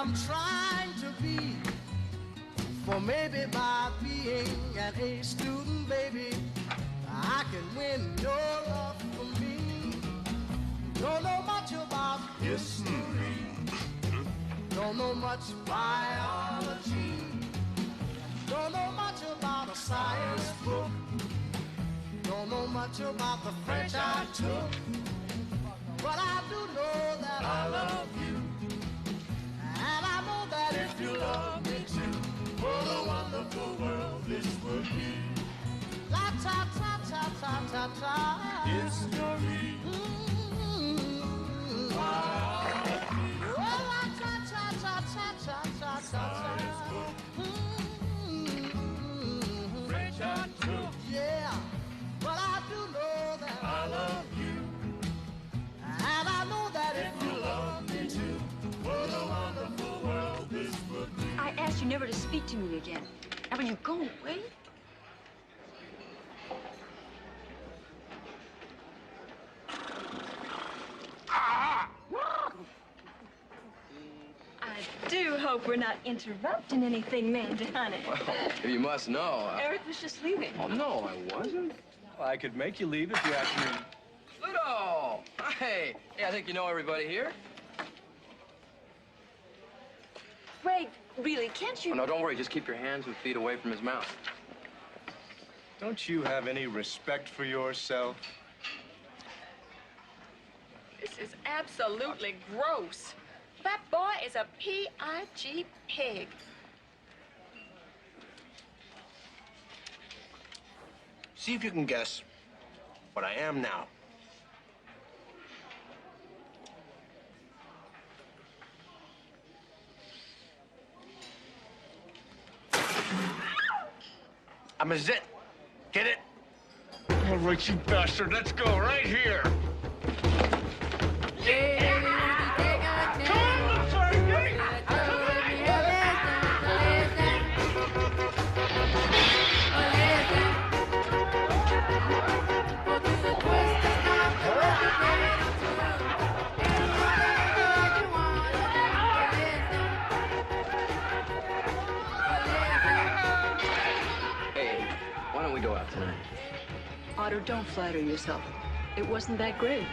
I'm trying to be. For maybe by being an A student, baby, I can win your love for me. Don't know much about history. Don't know much biology. Don't know much about a science book. Don't know much about the French I took. But I do know that I love you. And I know that if you love me too, what a wonderful world this would be. La ta ta ta ta ta ta. History. Biology. Oh, la ta ta ta ta ta ta ta ta. French I took. Yeah, but I do know that I love you. And I know that if you love me too, what a wonderful world this would be. I asked you never to speak to me again. Now will you go away? I do hope we're not interrupting anything, Mandy, honey. Well, you must know. Eric was just leaving. Oh, no, I wasn't. Well, I could make you leave if you asked me. Blutto! Hey, I think you know everybody here. Ray, really, can't you? Oh, no, don't worry. Just keep your hands and feet away from his mouth. Don't you have any respect for yourself? This is absolutely gross. That boy is a P.I.G. pig. See if you can guess what I am now. I'm a zit. Get it? All right, you bastard. Let's go right here. Hey, why don't we go out tonight? Otto, don't flatter yourself. It wasn't that great.